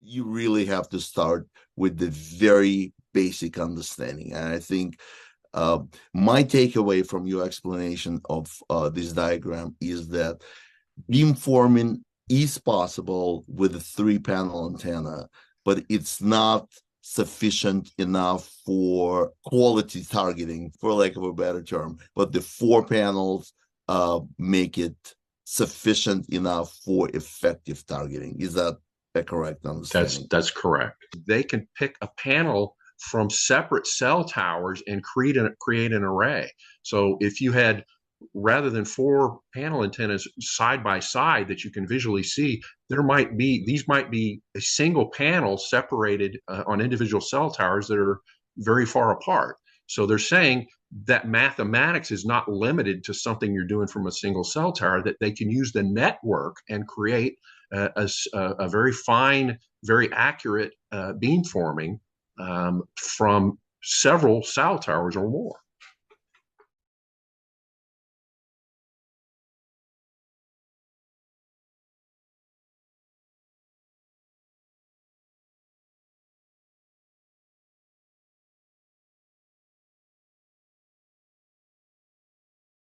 you really have to start with the very basic understanding. And I think uh, my takeaway from your explanation of this diagram is that beamforming is possible with a three-panel antenna, but it's not sufficient enough for quality targeting, for lack of a better term. But the four panels make it sufficient enough for effective targeting. Is that a correct understanding? That's correct. They can pick a panel from separate cell towers and create an array. So if you had, rather than four panel antennas side by side that you can visually see, these might be a single panel separated on individual cell towers that are very far apart. So they're saying that mathematics is not limited to something you're doing from a single cell tower, that they can use the network and create a very fine, very accurate beamforming from several cell towers or more.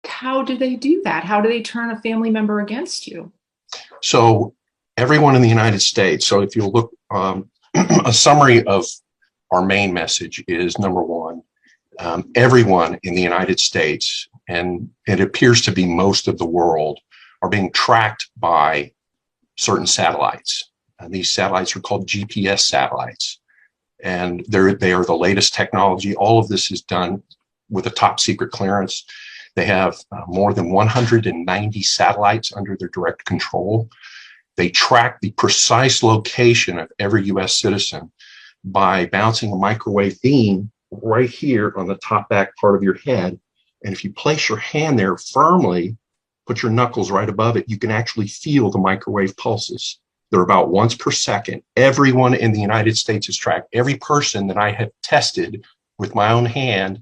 How do they do that? How do they turn a family member against you? So everyone in the United States, so if you look, a summary of our main message is number one, everyone in the United States, and it appears to be most of the world, are being tracked by certain satellites. And these satellites are called GPS satellites. And they are the latest technology. All of this is done with a top secret clearance. They have more than 190 satellites under their direct control. They track the precise location of every US citizen by bouncing a microwave beam right here on the top back part of your head. And if you place your hand there firmly, put your knuckles right above it, you can actually feel the microwave pulses. They're about once per second. Everyone in the United States is tracked. Every person that I have tested with my own hand,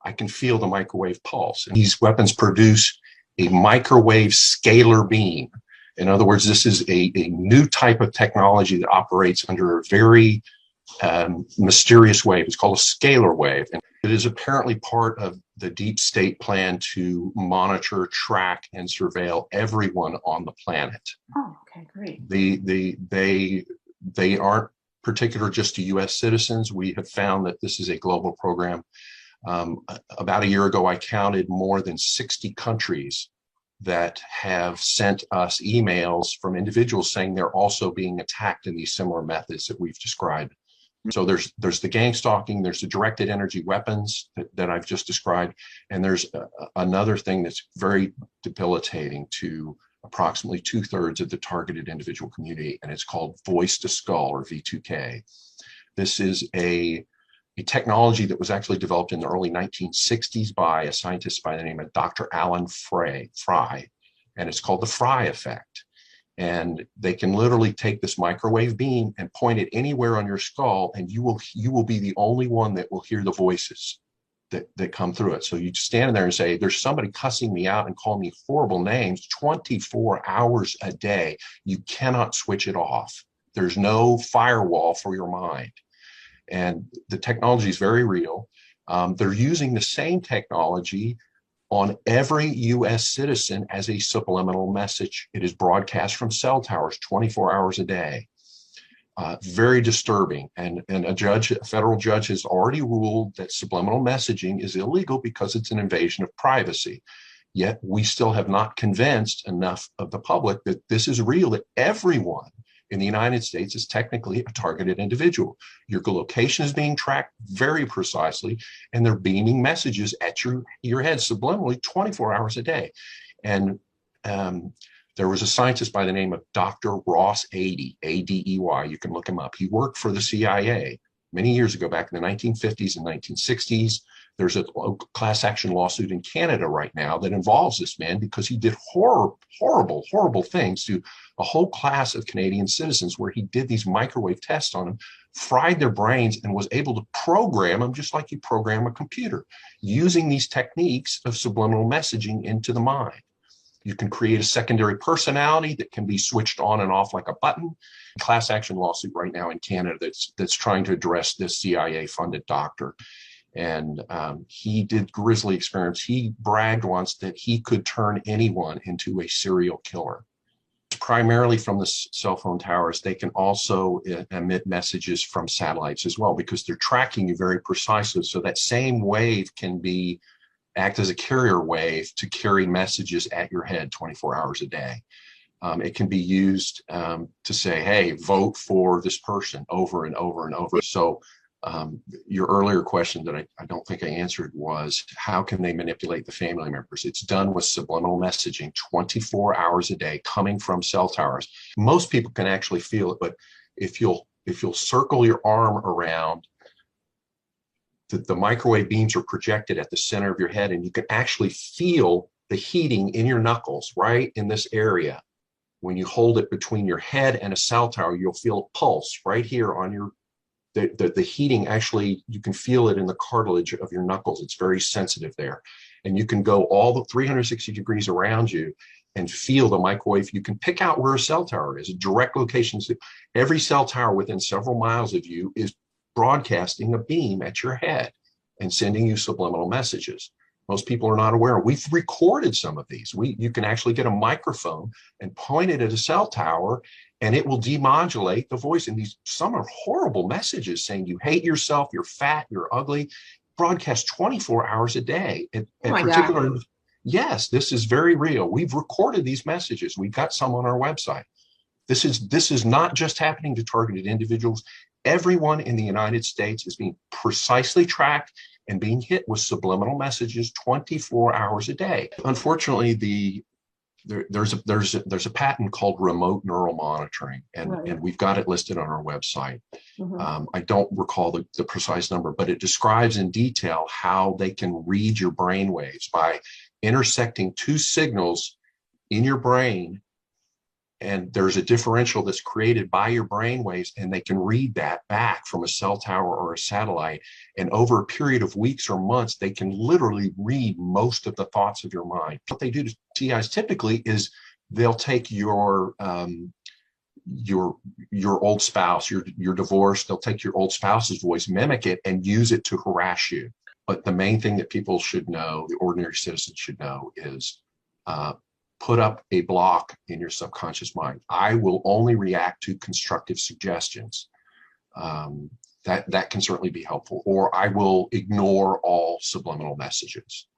I can feel the microwave pulse. And these weapons produce a microwave scalar beam. In other words, this is a new type of technology that operates under a very mysterious wave. It's called a scalar wave. And it is apparently part of the deep state plan to monitor, track, and surveil everyone on the planet. Oh, okay, great. They aren't particular just to US citizens. We have found that this is a global program. About a year ago, I counted more than 60 countries that have sent us emails from individuals saying they're also being attacked in these similar methods that we've described. So there's the gang stalking, there's the directed energy weapons that I've just described, and there's another thing that's very debilitating to approximately 2/3 of the targeted individual community, and it's called voice to skull, or V2K. This is a technology that was actually developed in the early 1960s by a scientist by the name of Dr. Alan Fry, and it's called the Fry effect. And they can literally take this microwave beam and point it anywhere on your skull, and you will be the only one that will hear the voices that come through it. So you stand there and say, there's somebody cussing me out and calling me horrible names 24 hours a day. You cannot switch it off. There's no firewall for your mind. And the technology is very real. They're using the same technology on every US citizen as a subliminal message. It is broadcast from cell towers 24 hours a day. Very disturbing. And a federal judge has already ruled that subliminal messaging is illegal because it's an invasion of privacy. Yet we still have not convinced enough of the public that this is real, that everyone in the United States is technically a targeted individual. Your location is being tracked very precisely, and they're beaming messages at your head subliminally 24 hours a day. And there was a scientist by the name of Dr. Ross Adey, A-D-E-Y. You can look him up. He worked for the CIA many years ago, back in the 1950s and 1960s. There's a class action lawsuit in Canada right now that involves this man because he did horrible things to a whole class of Canadian citizens, where he did these microwave tests on them, fried their brains, and was able to program them just like you program a computer, using these techniques of subliminal messaging into the mind. You can create a secondary personality that can be switched on and off like a button. Class action lawsuit right now in Canada that's trying to address this CIA-funded doctor. And he did grisly experiments. He bragged once that he could turn anyone into a serial killer. Primarily from the cell phone towers, they can also emit messages from satellites as well, because they're tracking you very precisely. So that same wave can act as a carrier wave to carry messages at your head 24 hours a day. It can be used to say, hey, vote for this person over and over and over. So your earlier question that I don't think I answered was, how can they manipulate the family members? It's done with subliminal messaging 24 hours a day coming from cell towers. Most people can actually feel it, but if you'll circle your arm around, the microwave beams are projected at the center of your head, and you can actually feel the heating in your knuckles right in this area. When you hold it between your head and a cell tower, you'll feel a pulse right here on your the heating. Actually, you can feel it in the cartilage of your knuckles. It's very sensitive there. And you can go all the 360 degrees around you and feel the microwave. You can pick out where a cell tower is, direct locations. Every cell tower within several miles of you is broadcasting a beam at your head and sending you subliminal messages. Most people are not aware. We've recorded some of these. You can actually get a microphone and point it at a cell tower, and it will demodulate the voice. And some are horrible messages saying you hate yourself, you're fat, you're ugly, broadcast 24 hours a day. Yes, this is very real. We've recorded these messages. We've got some on our website. This is not just happening to targeted individuals. Everyone in the United States is being precisely tracked and being hit with subliminal messages 24 hours a day. Unfortunately, there's a patent called remote neural monitoring, and we've got it listed on our website. Mm-hmm. I don't recall the precise number, but it describes in detail how they can read your brain waves by intersecting two signals in your brain. And there's a differential that's created by your brain waves, and they can read that back from a cell tower or a satellite. And over a period of weeks or months, they can literally read most of the thoughts of your mind. What they do to TIs typically is they'll take your old spouse, you're divorced, they'll take your old spouse's voice, mimic it, and use it to harass you. But the main thing that people should know, the ordinary citizens should know, is put up a block in your subconscious mind. I will only react to constructive suggestions. That can certainly be helpful. Or I will ignore all subliminal messages.